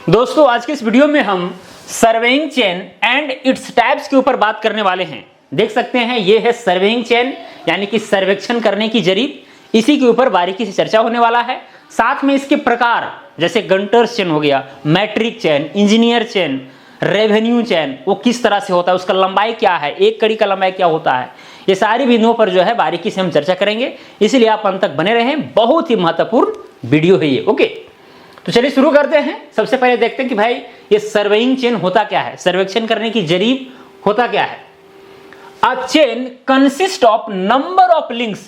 दोस्तों आज के इस वीडियो में हम surveying chain and its types के ऊपर बात करने वाले हैं। देख सकते हैं ये है सर्वेइंग चेन यानी कि सर्वेक्षण करने की जरीब, इसी के ऊपर बारीकी से चर्चा होने वाला है। साथ में इसके प्रकार जैसे गंटर्स चेन हो गया, metric chain, engineer chain, revenue chain, वो किस तरह से होता है, उसका लंबाई क्या है, एक कड़ी का लंबाई क्या होता है, ये सारी बिंदुओं पर जो है बारीकी से हम चर्चा करेंगे, इसलिए आप अंत तक बने रहें। बहुत ही महत्वपूर्ण वीडियो है ये। ओके, तो चलिए शुरू करते हैं। सबसे पहले देखते हैं कि भाई ये सर्वेइंग चेन होता क्या है, सर्वेक्षण करने की जरीब होता क्या है। A chain consist of number of links,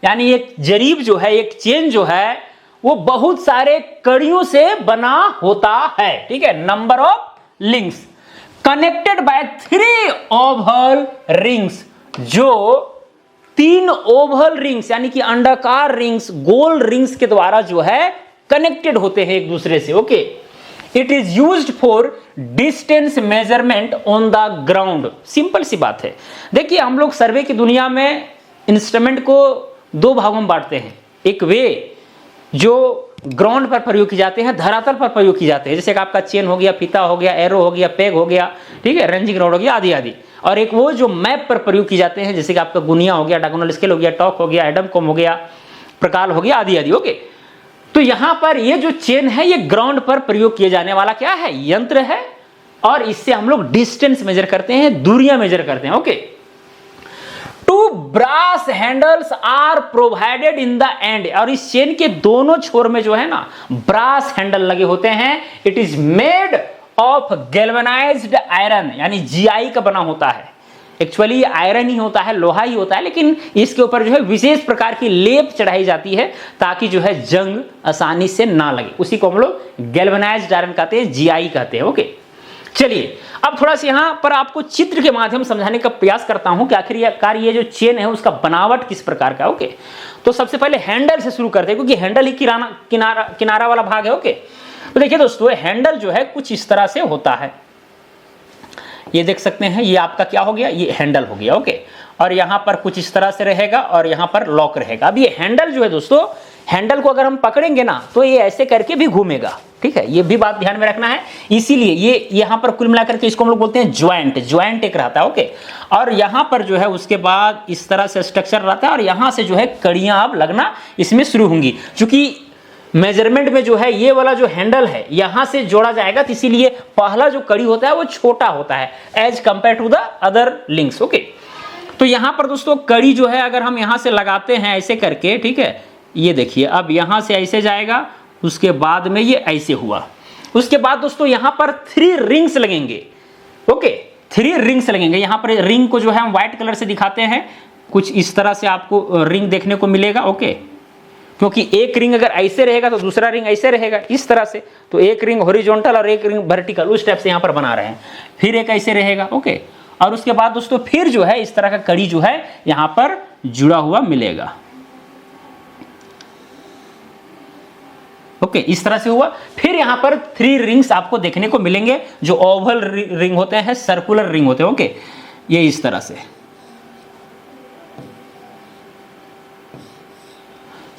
यानी एक जरीब जो है, एक चेन जो है वो बहुत सारे कड़ियों से बना होता है। ठीक है, number of links connected by 3 Oval rings, जो 3 ओवल रिंग्स यानी कि अंडाकार रिंग्स, गोल रिंग्स के द्वारा जो है कनेक्टेड होते हैं एक दूसरे से। Okay, it is used for distance measurement on the ground. Simple सी बात है। देखिए हम लोग सर्वे की दुनिया में इंस्ट्रूमेंट को 2 भागों में बांटते हैं। एक वे जो ग्राउंड पर प्रयोग किए जाते हैं, धरातल पर प्रयोग किए जाते हैं, जैसे कि आपका चेन हो गया, फीता हो गया, एरो हो गया, पेग हो गया, ठीक है, रेंजिंग रॉड हो गया, आदि आदि। और एक वो जो मैप पर प्रयोग किए जाते हैं, जैसे कि आपका गुनिया हो गया, डायगोनल स्केल हो गया, टॉक हो गया, एडम कॉम हो गया, प्रकाल हो गया, आदि आदि। ओके, तो यहां पर ये जो चेन है ये ग्राउंड पर प्रयोग किए जाने वाला क्या है, यंत्र है, और इससे हम लोग डिस्टेंस मेजर करते हैं, दूरियां मेजर करते हैं। Okay, 2 brass handles are provided in the end, और इस चेन के दोनों छोर में जो है ना ब्रास हैंडल लगे होते हैं। It is made of galvanised iron, यानी जीआई का बना होता है। एक्चुअली आयरन ही होता है, लोहा ही होता है, लेकिन इसके ऊपर जो है विशेष प्रकार की लेप चढ़ाई जाती है ताकि जो है जंग आसानी से ना लगे। उसी को हम लोग गैल्वेनाइज्ड आयरन कहते हैं, जीआई कहते हैं। ओके, चलिए अब थोड़ा सा यहां पर आपको चित्र के माध्यम समझाने का प्रयास करता हूं कि आखिरकार ये जो चेन है उसका बनावट किस प्रकार का। ओके, तो सबसे पहले हैंडल से शुरू करते हैं, क्योंकि हैंडल ही किनारा वाला भाग है। ओके, तो देखिए दोस्तों, हैंडल जो है कुछ इस तरह से होता है। ये देख सकते हैं, ये आपका क्या हो गया, ये हैंडल हो गया। ओके, और यहां पर कुछ इस तरह से रहेगा और यहां पर लॉक रहेगा। अब ये हैंडल जो है दोस्तों, हैंडल को अगर हम पकड़ेंगे ना तो ये ऐसे करके भी घूमेगा। ठीक है, ये भी बात ध्यान में रखना है। इसीलिए ये यहां पर कुल मिलाकर के इसको हम लोग बोलते हैं ज्वाइंट, ज्वाइंट एक रहता है। ओके, और यहां पर जो है उसके बाद इस तरह से स्ट्रक्चर रहता है, और यहां से जो है कड़ियां अब लगना इसमें शुरू होंगी। चूंकि मेजरमेंट में जो है ये वाला जो हैंडल है यहां से जोड़ा जाएगा, तो इसीलिए पहला जो कड़ी होता है वो छोटा होता है as compare to the other links. Okay, तो यहां पर दोस्तों कड़ी जो है अगर हम यहां से लगाते हैं ऐसे करके, ठीक है, ये देखिए अब यहां से ऐसे जाएगा, उसके बाद में ये ऐसे हुआ, उसके बाद दोस्तों यहां पर 3 रिंग्स लगेंगे। ओके, 3 रिंग्स लगेंगे। यहां पर रिंग को जो है हम व्हाइट कलर से दिखाते हैं, कुछ इस तरह से आपको रिंग देखने को मिलेगा। ओके, क्योंकि एक रिंग अगर ऐसे रहेगा तो दूसरा रिंग ऐसे रहेगा, इस तरह से, तो एक रिंग हॉरिजॉन्टल और एक रिंग वर्टिकल, उस टाइप से यहां पर बना रहे हैं। फिर एक ऐसे रहेगा। ओके, और उसके बाद दोस्तों फिर जो है इस तरह का कड़ी जो है यहां पर जुड़ा हुआ मिलेगा। ओके, इस तरह से हुआ। फिर यहां पर 3 रिंग्स आपको देखने को मिलेंगे जो ओवल रिंग होते हैं, सर्कुलर रिंग होते हैं। ओके, ये इस तरह से।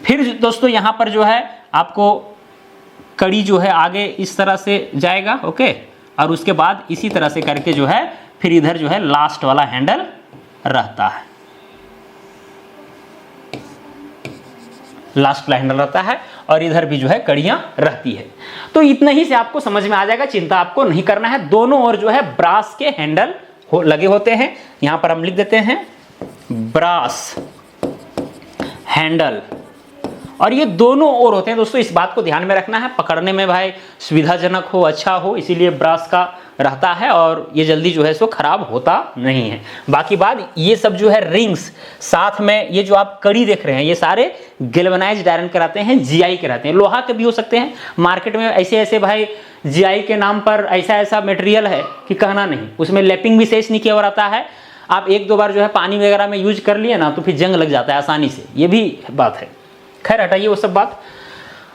फिर दोस्तों यहां पर जो है आपको कड़ी जो है आगे इस तरह से जाएगा। ओके, और उसके बाद इसी तरह से करके जो है फिर इधर जो है लास्ट वाला हैंडल रहता है, लास्ट वाला हैंडल रहता है, और इधर भी जो है कड़ियां रहती है। तो इतना ही से आपको समझ में आ जाएगा, चिंता आपको नहीं करना है। दोनों ओर जो है ब्रास के हैंडल लगे होते हैं। यहां पर हम लिख देते हैं ब्रास हैंडल, और ये दोनों ओर होते हैं। दोस्तों इस बात को ध्यान में रखना है, पकड़ने में भाई सुविधाजनक हो, अच्छा हो, इसीलिए ब्रास का रहता है, और ये जल्दी जो है सो खराब होता नहीं है। बाकी बात ये सब जो है रिंग्स, साथ में ये जो आप कड़ी देख रहे हैं ये सारे गैल्वेनाइज्ड आयरन के रहते हैं, जीआई के रहते हैं, लोहा के भी हो सकते हैं। मार्केट में ऐसे ऐसे भाई जीआई के नाम पर ऐसा ऐसा मटेरियल है कि कहना नहीं, उसमें लैपिंग भी शेष नहीं किया हुआ रहता है। आप 1-2 बार जो है पानी वगैरह में यूज कर लिए ना तो फिर जंग लग जाता है आसानी से, ये भी बात है। खैर हटाइए वो सब बात।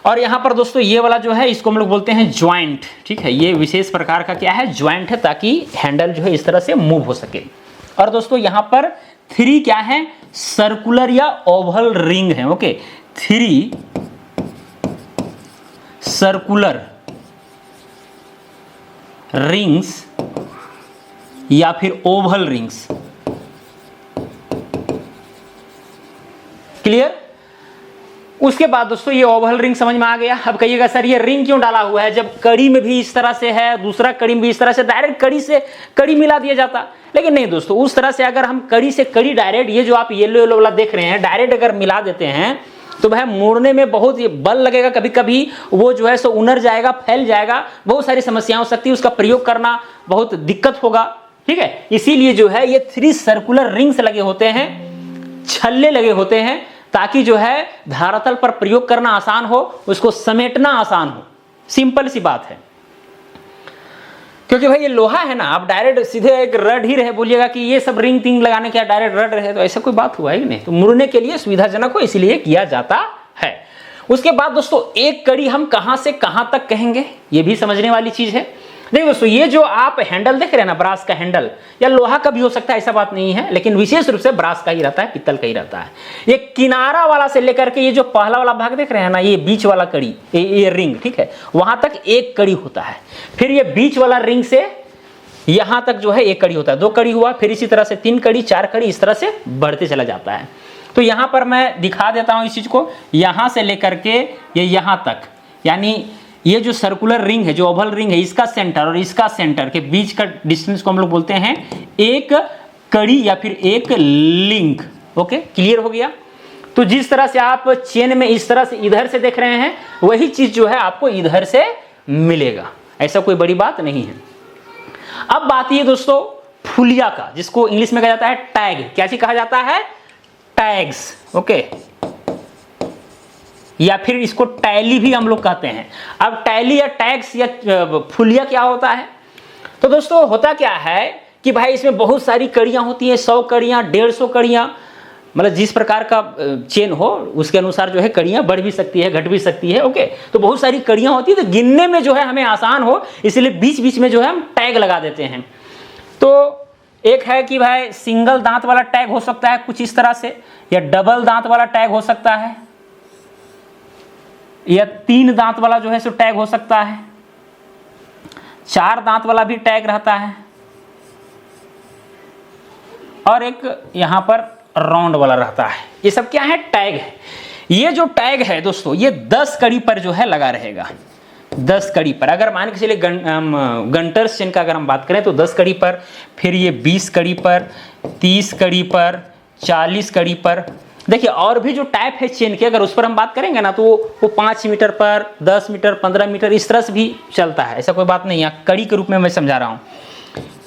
और यहां पर दोस्तों ये वाला जो है इसको हम लोग बोलते हैं ज्वाइंट। ठीक है, ये विशेष प्रकार का क्या है, ज्वाइंट है, ताकि हैंडल जो है इस तरह से मूव हो सके। और दोस्तों यहां पर 3 क्या है, सर्कुलर या ओवल रिंग है। ओके, 3 सर्कुलर रिंग्स या फिर ओवल रिंग्स। क्लियर? उसके बाद दोस्तों ये ओवल रिंग समझ में आ गया। अब कहिएगा सर ये रिंग क्यों डाला हुआ है, जब कड़ी में भी इस तरह से है, दूसरा कड़ी में भी इस तरह से, डायरेक्ट कड़ी से कड़ी मिला दिया जाता। लेकिन नहीं दोस्तों, उस तरह से अगर हम कड़ी से कड़ी डायरेक्ट, ये जो आप येलो येलो वाला देख रहे हैं, डायरेक्ट अगर मिला देते हैं तो वह मोड़ने में बहुत ये बल लगेगा, कभी कभी वो जो है सो उनर जाएगा, फैल जाएगा, बहुत सारी समस्याएं हो सकती है, उसका प्रयोग करना बहुत दिक्कत होगा। ठीक है, इसीलिए जो है ये 3 सर्कुलर रिंग्स लगे होते हैं, छल्ले लगे होते हैं, ताकि जो है धरातल पर प्रयोग करना आसान हो, उसको समेटना आसान हो। सिंपल सी बात है, क्योंकि भाई ये लोहा है ना, आप डायरेक्ट सीधे एक रड ही रहे बोलिएगा कि ये सब रिंग तिंग लगाने के डायरेक्ट रड रहे, तो ऐसा कोई बात हुआ है कि नहीं। तो मुड़ने के लिए सुविधाजनक हो, इसलिए किया जाता है। उसके बाद दोस्तों एक कड़ी हम कहां से कहां तक कहेंगे, ये भी समझने वाली चीज है। देखिए दोस्तों, ये जो आप हैंडल देख रहे हैं ना, ब्रास का हैंडल या लोहा का भी हो सकता है, ऐसा बात नहीं है, लेकिन विशेष रूप से ब्रास का ही रहता है, पित्तल का ही रहता है। ये किनारा वाला से लेकर के ये जो पहला वाला भाग देख रहे हैं ना, ये बीच वाला कड़ी, ये रिंग, ठीक है, वहां तक एक कड़ी होता है। फिर ये बीच वाला रिंग से यहां तक जो है एक कड़ी होता है, 2 कड़ी हुआ, फिर इसी तरह से 3 कड़ी, 4 कड़ी, इस तरह से बढ़ते चला जाता है। तो यहां पर मैं दिखा देता हूं इस चीज को, यहां से लेकर के ये यहां तक, यानी ये जो सर्कुलर रिंग है, जो ओवल रिंग है, इसका सेंटर और इसका सेंटर के बीच का डिस्टेंस को हम लोग बोलते हैं एक कड़ी या फिर एक लिंक। ओके, क्लियर हो गया? तो जिस तरह से आप चेन में इस तरह से इधर से देख रहे हैं, वही चीज जो है आपको इधर से मिलेगा, ऐसा कोई बड़ी बात नहीं है। अब बात ये दोस्तों फुलिया का, जिसको इंग्लिश में कहा जाता है टैग। क्या चीज कहा जाता है? टैग्स। ओके, या फिर इसको टैली भी हम लोग कहते हैं। अब टैली या टैग्स या फुलिया क्या होता है? तो दोस्तों होता क्या है कि भाई इसमें बहुत सारी कड़ियां होती हैं, 100 कड़ियां, 150 कड़ियां, मतलब जिस प्रकार का चेन हो उसके अनुसार जो है कड़ियां बढ़ भी सकती है, घट भी सकती है। ओके, तो बहुत सारी कड़ियां होती है, तो गिनने में जो है हमें आसान हो, इसलिए बीच बीच में जो है हम टैग लगा देते हैं। तो एक है कि भाई सिंगल दांत वाला टैग हो सकता है कुछ इस तरह से, या डबल दांत वाला टैग हो सकता है, या 3 दांत वाला जो है सो टैग हो सकता है, 4 दांत वाला भी टैग रहता है, और एक यहां पर राउंड वाला रहता है। ये सब क्या है? टैग है। ये जो टैग है दोस्तों, ये 10 कड़ी पर जो है लगा रहेगा। 10 कड़ी पर, अगर मान के चलिए गंटर्स चेन का अगर हम बात करें तो 10 कड़ी पर, फिर ये 20 कड़ी पर, 30 कड़ी पर, 40 कड़ी पर। देखिए और भी जो टाइप है चेन के, अगर उस पर हम बात करेंगे ना, तो वो 5 मीटर पर, 10 मीटर, 15 मीटर, इस तरह से भी चलता है, ऐसा कोई बात नहीं है, कड़ी के रूप में मैं समझा रहा हूं।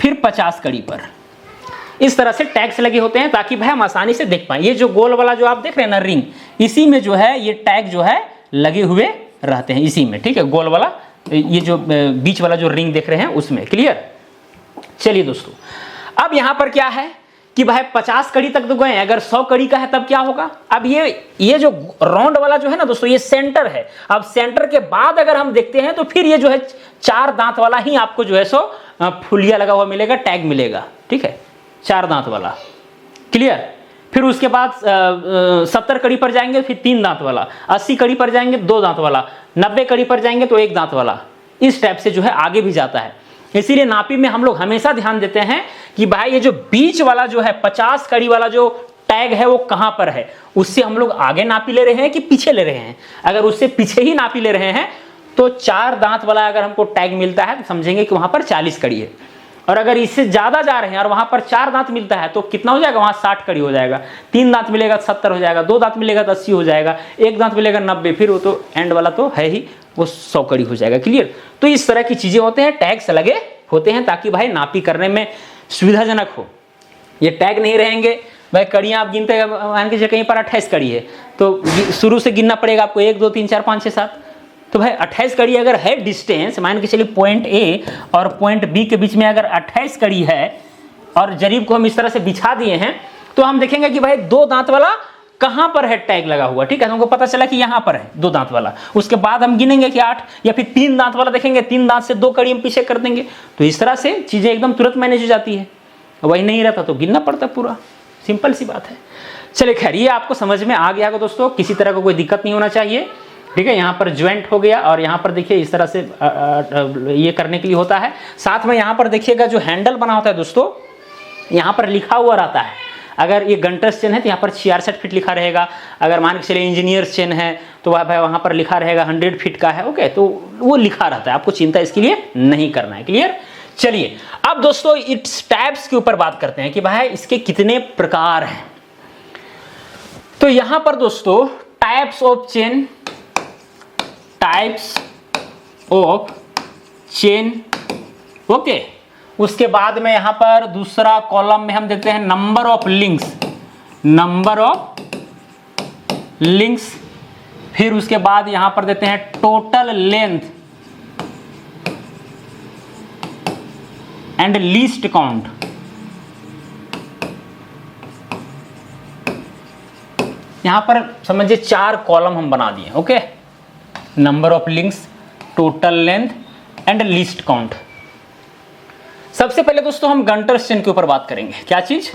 फिर 50 कड़ी पर इस तरह से टैग्स लगे होते हैं, ताकि भाई हम आसानी से देख पाए। ये जो गोल वाला जो आप देख रहे हैं ना रिंग, इसी में जो है ये टैग जो है लगे हुए रहते हैं, इसी में। ठीक है, गोल वाला, ये जो बीच वाला जो रिंग देख रहे हैं उसमें। क्लियर? चलिए दोस्तों, अब यहां पर क्या है कि भाई 50 कड़ी तक तो गए, अगर 100 कड़ी का है तब क्या होगा? अब ये जो राउंड वाला जो है ना दोस्तों, ये सेंटर है। अब सेंटर के बाद अगर हम देखते हैं तो फिर ये जो है 4 दांत वाला ही आपको जो है सो फुलिया लगा हुआ मिलेगा, टैग मिलेगा। ठीक है, 4 दांत वाला। क्लियर? फिर उसके बाद 70 कड़ी पर जाएंगे, फिर 3 दांत वाला, 80 कड़ी पर जाएंगे 2 दांत वाला, 90 कड़ी पर जाएंगे तो 1 दांत वाला। इस टाइप से जो है आगे भी जाता है। इसीलिए नापी में हम लोग हमेशा ध्यान देते हैं कि भाई ये जो बीच वाला जो है 50 कड़ी वाला जो टैग है वो कहां पर है, उससे हम लोग आगे नापी ले रहे हैं कि पीछे ले रहे हैं। अगर उससे पीछे ही नापी ले रहे हैं तो 4 दांत वाला अगर हमको टैग मिलता है तो समझेंगे कि वहां पर 40 कड़ी है। और अगर इससे ज्यादा जा रहे हैं और वहां पर 4 दांत मिलता है तो कितना हो जाएगा? वहां 60 कड़ी हो जाएगा। 3 दांत मिलेगा तो 70 हो जाएगा, 2 दांत मिलेगा तो 80 हो जाएगा, 1 दांत मिलेगा 90, फिर वो तो एंड वाला तो है ही, वो 100 कड़ी हो जाएगा। क्लियर? तो इस तरह की चीजें होते हैं, टैग्स लगे होते हैं ताकि भाई नापी करने में सुविधाजनक हो। ये टैग नहीं रहेंगे भाई, कड़ियां आप गिनते मान के कहीं पर 28 कड़ी है तो शुरू से गिनना पड़ेगा आपको, 1 2 3 4 5 6 7। तो भाई 28 कड़ी अगर है डिस्टेंस, मान के चलिए पॉइंट ए और पॉइंट बी के बीच में अगर 28 कड़ी है और जरीब को हम इस तरह से बिछा दिए हैं, तो हम देखेंगे कि भाई 2 दांत वाला कहां पर है टैग लगा हुआ। ठीक है, हमको पता चला कि यहां पर है 2 दांत वाला। उसके बाद हम गिनेंगे कि 8, या फिर 3 दांत वाला देखेंगे, 3 दांत से 2 कड़ी हम पीछे कर देंगे। तो इस तरह से चीजें एकदम तुरंत मैनेज हो जाती है। वही नहीं रहता तो गिनना पड़ता पूरा। सिंपल सी बात है। चलिए खैर, ये आपको समझ में आ गया होगा दोस्तों, किसी तरह का कोई दिक्कत नहीं होना चाहिए। ठीक है, यहाँ पर ज्वाइंट हो गया और यहाँ पर देखिए इस तरह से ये करने के लिए होता है। साथ में यहाँ पर देखिएगा जो हैंडल बना होता है दोस्तों, यहाँ पर लिखा हुआ रहता है। अगर ये गंटर्स चेन है तो यहाँ पर 66 फीट लिखा रहेगा। अगर मान के चलिए इंजीनियर्स चेन है तो वहाँ पर लिखा रहेगा 100 फीट का है। ओके, तो वो लिखा रहता है, आपको चिंता इसके लिए नहीं करना है। क्लियर? चलिए अब दोस्तों इट्स टाइप्स के ऊपर बात करते हैं कि भाई इसके कितने प्रकार हैं। तो यहां पर दोस्तों types of chain, types of chain, okay. उसके बाद में यहां पर दूसरा कॉलम में हम देते हैं number of links, number of links. फिर उसके बाद यहां पर देते हैं total length and least count. यहां पर समझिए 4 कॉलम हम बना दिए। Okay, number of links, total length and least count. सबसे पहले दोस्तों हम गंटर्स चेन के ऊपर बात करेंगे। क्या चीज?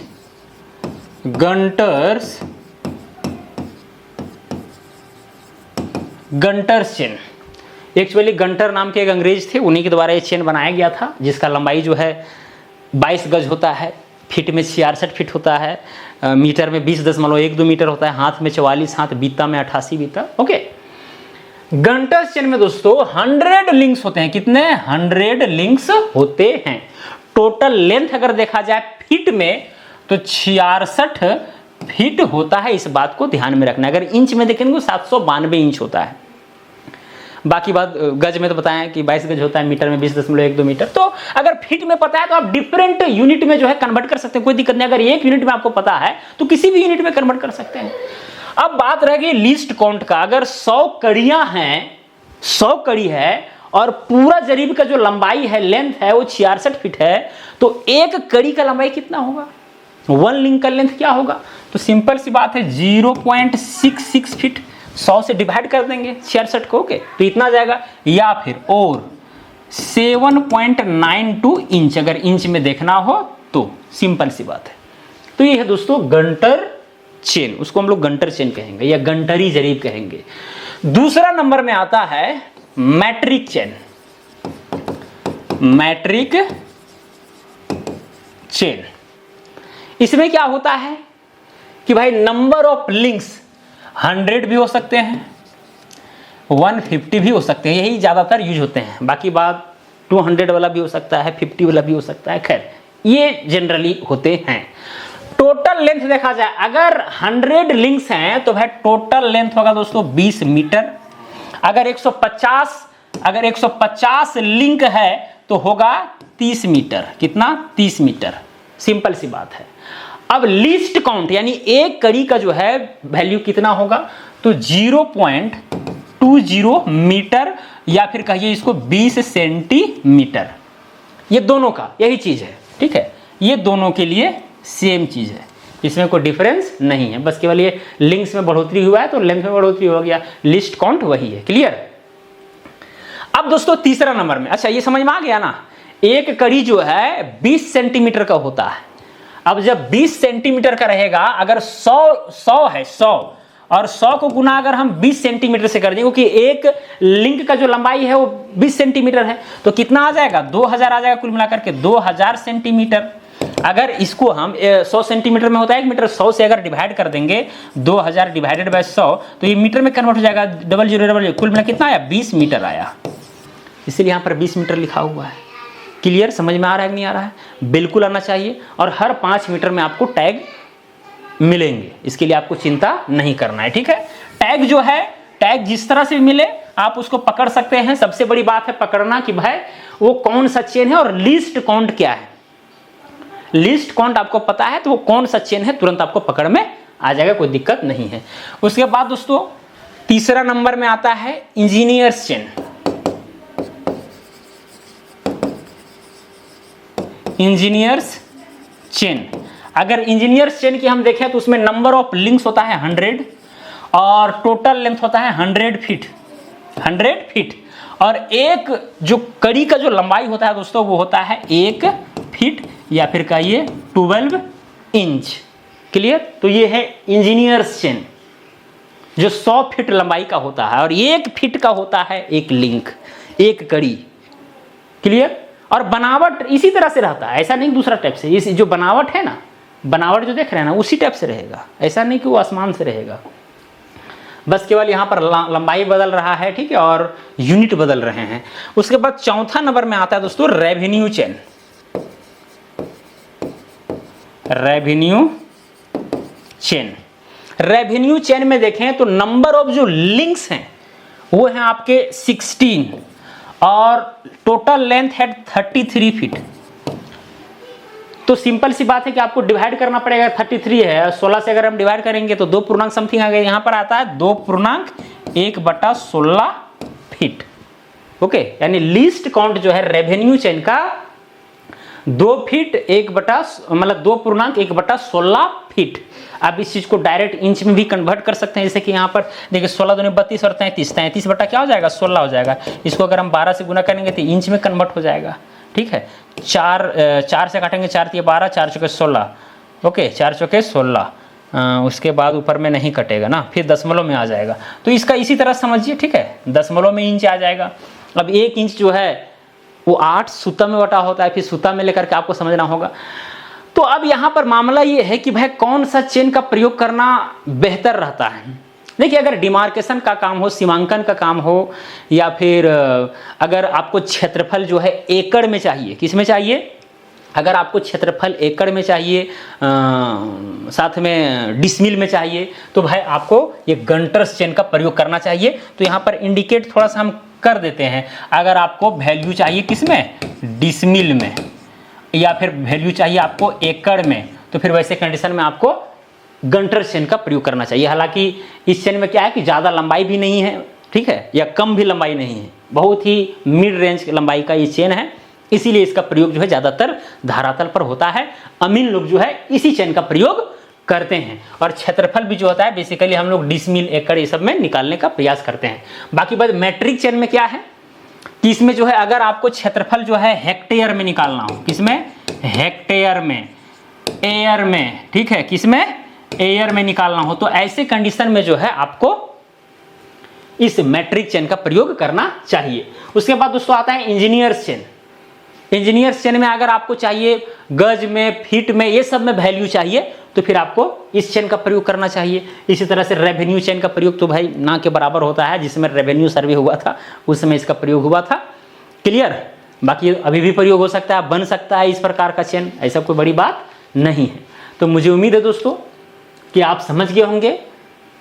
गंटर्स चेन। एक्चुअली गंटर नाम के एक अंग्रेज थे, उन्हीं के द्वारा ये चेन बनाया गया था, जिसका लंबाई जो है 22 गज होता है, फीट में 66 फीट होता है, मीटर में 20.12 मीटर होता है, हाथ में 44 हाथ, बीता में 88 बीता। ओके, गंटर्स चेन में दोस्तों 100 लिंक्स होते हैं। कितने? 100 लिंक्स होते हैं। टोटल लेंथ अगर देखा जाए फीट में तो 66 फीट होता है। इस बात को ध्यान में रखना। अगर इंच में देखेंगे तो 792 इंच होता है। बाकी बात गज में तो बताएं कि 22 गज होता है, मीटर में 20.12 मीटर। तो अगर फीट में पता है तो आप डिफरेंट यूनिट में जो है कन्वर्ट कर सकते हैं, कोई दिक्कत नहीं। अगर एक यूनिट में आपको पता है तो किसी भी यूनिट में कन्वर्ट कर सकते हैं। अब बात रह गई लीस्ट काउंट का। अगर 100 कड़ियां हैं, 100 कड़ी है और पूरा जरीब का जो लंबाई है, लेंथ है, वो 66 फीट है, तो एक कड़ी का लंबाई कितना होगा? 1 लिंक का लेंथ क्या होगा? तो सिंपल सी बात है 0.66 फीट 100 से डिवाइड कर देंगे 66 को। ओके, तो इतना जाएगा। या फिर और 7.92 इंच अगर इंच में देखना हो तो, सिंपल सी बात है। तो ये है दोस्तों गंटर चेन, उसको हम लोग गंटर चेन कहेंगे या गंटरी जरीब कहेंगे। दूसरा नंबर में आता है मैट्रिक चेन। मैट्रिक चेन, इसमें क्या होता है कि भाई नंबर ऑफ लिंक्स 100 भी हो सकते हैं, 150 भी हो सकते हैं, यही ज्यादातर यूज होते हैं। बाकी बात 200 वाला भी हो सकता है, 50 वाला भी हो सकता है। खैर, ये जनरली होते हैं। टोटल लेंथ देखा जाए, अगर 100 लिंक्स हैं तो भाई टोटल लेंथ होगा दोस्तों 20 मीटर। अगर 150 लिंक है तो होगा 30 मीटर। कितना? 30 मीटर। सिंपल सी बात है। अब लीस्ट काउंट यानी एक कड़ी का जो है वैल्यू कितना होगा? तो 0.20 मीटर या फिर कहिए इसको 20 सेंटीमीटर। ये दोनों का यही चीज है, ठीक है। ये दोनों के लिए सेम चीज है, इसमें कोई डिफरेंस नहीं है। बस केवल ये लिंक्स में बढ़ोतरी हुआ है तो लेंथ में बढ़ोतरी हो गया, लिस्ट काउंट वही है। क्लियर? अब दोस्तों तीसरा नंबर में, अच्छा ये समझ में आ गया ना, एक कड़ी जो है 20 सेंटीमीटर का होता है। अब जब 20 सेंटीमीटर का रहेगा, अगर 100 है 100 और 100 को गुना अगर हम 20 सेंटीमीटर से कर दें, क्योंकि एक लिंक का जो लंबाई है वो 20 सेंटीमीटर है, तो कितना आ जाएगा? 2000 आ जाएगा कुल मिलाकर के 2000 सेंटीमीटर। अगर इसको हम 100 सेंटीमीटर में होता है 1 मीटर, 100 से अगर डिवाइड कर देंगे 2000 डिवाइडेड बाय 100 तो ये मीटर में कन्वर्ट हो जाएगा। 0000 कुल मिला कितना आया? 20 मीटर आया। इसीलिए यहाँ पर 20 मीटर लिखा हुआ है। क्लियर? समझ में आ रहा है कि नहीं आ रहा है? बिल्कुल आना चाहिए। और हर 5 मीटर में आपको टैग मिलेंगे, इसके लिए आपको चिंता नहीं करना है, ठीक है। टैग जो है, टैग जिस तरह से मिले आप उसको पकड़ सकते हैं। सबसे बड़ी बात है पकड़ना कि भाई वो कौन सा चेन है और लीस्ट काउंट क्या है। लिस्ट काउंट आपको पता है तो वो कौन सा चेन है तुरंत आपको पकड़ में आ जाएगा, कोई दिक्कत नहीं है। उसके बाद दोस्तों तीसरा नंबर में आता है इंजीनियर्स चेन। इंजीनियर्स चेन, अगर इंजीनियर्स चेन की हम देखें तो उसमें नंबर ऑफ लिंक्स होता है 100 और टोटल लेंथ होता है 100 फीट। 100 फीट और एक जो कड़ी का जो लंबाई होता है दोस्तों वो होता है 1 फीट या फिर कहिए 12 इंच। क्लियर? तो ये है इंजीनियर्स चेन जो 100 फीट लंबाई का होता है, और 1 फीट का होता है एक लिंक, एक कड़ी। क्लियर? और बनावट इसी तरह से रहता है, ऐसा नहीं दूसरा टाइप से। इस जो बनावट है ना, बनावट जो देख रहे हैं ना, उसी टाइप से रहेगा, ऐसा नहीं कि वो आसमान से रहेगा। बस केवल यहाँ पर लंबाई बदल रहा है, ठीक है, और यूनिट बदल रहे हैं। उसके बाद चौथा नंबर में आता है दोस्तों revenue chain. Revenue chain, revenue chain में देखें तो नंबर ऑफ जो लिंक्स हैं वो हैं आपके 16 और टोटल लेंथ है 33 फीट। तो सिंपल सी बात है कि आपको डिवाइड करना पड़ेगा। 33 है, 16 से अगर हम डिवाइड करेंगे तो 2 पूर्णांक समथिंग आ गए। यहां पर आता है 2.1/16 फीट। ओके, यानी लीस्ट काउंट जो है रेवेन्यू चेन का 2 फीट 2.1/16 फीट। आप इस चीज को डायरेक्ट इंच में भी कन्वर्ट कर सकते हैं, जैसे कि यहाँ पर देखिए 16 दूनी 32 और 33 बटा क्या हो जाएगा 16 हो जाएगा। इसको अगर हम 12 से गुना करेंगे तो इंच में कन्वर्ट हो जाएगा। ठीक है, 4 से काटेंगे, 4 × 12, 4 × 16। ओके, 4 × 16, उसके बाद ऊपर में नहीं कटेगा ना, फिर दशमलव में आ जाएगा। तो इसका इसी तरह समझिए, ठीक है, दशमलव में इंच आ जाएगा। अब 1 इंच जो है वो 8 सूता में बटा होता है, फिर सूता में लेकर के आपको समझना होगा। तो अब यहां पर मामला ये है कि भाई कौन सा चेन का प्रयोग करना बेहतर रहता है। देखिए, अगर डिमार्केशन का काम हो, सीमांकन का काम हो, या फिर अगर आपको क्षेत्रफल जो है एकड़ में चाहिए, किस में चाहिए, अगर आपको क्षेत्रफल एकड़ में चाहिए, साथ में डिसमिल में चाहिए, तो भाई आपको ये गंटर्स चेन का प्रयोग करना चाहिए। तो यहाँ पर इंडिकेट थोड़ा सा हम कर देते हैं। अगर आपको वैल्यू चाहिए किसमें, डिसमिल में, या फिर वैल्यू चाहिए आपको एकड़ में, तो फिर वैसे कंडीशन में आपको गंटर चेन का प्रयोग करना चाहिए। हालांकि इस चेन में क्या है कि ज़्यादा लंबाई भी नहीं है, ठीक है, या कम भी लंबाई नहीं है, बहुत ही मिड रेंज लंबाई का ये चेन है, इसीलिए इसका प्रयोग जो है ज़्यादातर धरातल पर होता है। अमीन लोग जो है इसी चेन का प्रयोग करते हैं। और क्षेत्रफल भी जो होता है बेसिकली हम लोग डिसमिल, एकड़ ये सब में निकालने का प्रयास करते हैं। बाकी बात मैट्रिक चेन में क्या है कि इसमें जो है अगर आपको क्षेत्रफल जो है हेक्टेयर में निकालना हो, किसमें, हेक्टेयर में, एयर में, ठीक है, किसमें, एयर में निकालना हो, तो ऐसे कंडीशन में जो है आपको इस मैट्रिक चेन का प्रयोग करना चाहिए। उसके बाद दोस्तों आता है इंजीनियर्स चेन। इंजीनियर्स चेन में अगर आपको चाहिए गज में, फीट में, ये सब में वैल्यू चाहिए, तो फिर आपको इस चेन का प्रयोग करना चाहिए। इसी तरह से रेवेन्यू चेन का प्रयोग तो भाई ना के बराबर होता है, जिसमें रेवेन्यू सर्वे हुआ था उस समय इसका प्रयोग हुआ था। क्लियर? बाकी अभी भी प्रयोग हो सकता है, बन सकता है इस प्रकार का चेन, ऐसा कोई बड़ी बात नहीं है। तो मुझे उम्मीद है दोस्तों कि आप समझ गए होंगे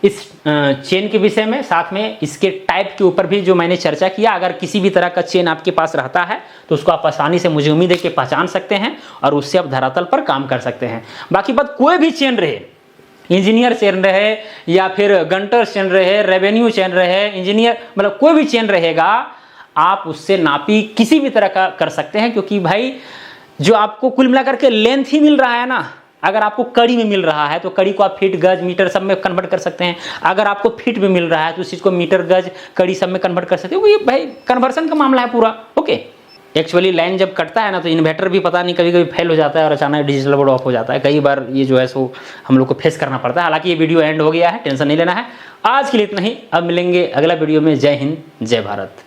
इस चेन के विषय में, साथ में इसके टाइप के ऊपर भी जो मैंने चर्चा किया। अगर किसी भी तरह का चेन आपके पास रहता है तो उसको आप आसानी से, मुझे उम्मीद है कि पहचान सकते हैं और उससे आप धरातल पर काम कर सकते हैं। बाकी बात, कोई भी चेन रहे, इंजीनियर चेन रहे या फिर गंटर चेन रहे, रेवेन्यू चेन रहे, इंजीनियर, मतलब कोई भी चेन रहेगा, आप उससे नापी किसी भी तरह का कर सकते हैं, क्योंकि भाई जो आपको कुल मिलाकर के लेंथ ही मिल रहा है ना। अगर आपको कड़ी में मिल रहा है तो कड़ी को आप फीट, गज, मीटर सब में कन्वर्ट कर सकते हैं। अगर आपको फीट में मिल रहा है तो उस चीज़ को मीटर, गज, कड़ी सब में कन्वर्ट कर सकते हैं। ये भाई कन्वर्सन का मामला है पूरा। ओके, एक्चुअली लाइन जब कटता है ना तो इन्वर्टर भी पता नहीं कभी कभी फेल हो जाता है और अचानक डिजिटल बोर्ड ऑफ हो जाता है। कई बार ये जो है सो हम लोग को फेस करना पड़ता है। हालांकि ये वीडियो एंड हो गया है, टेंशन नहीं लेना है। आज के लिए इतना ही, अब मिलेंगे अगला वीडियो में। जय हिंद, जय भारत।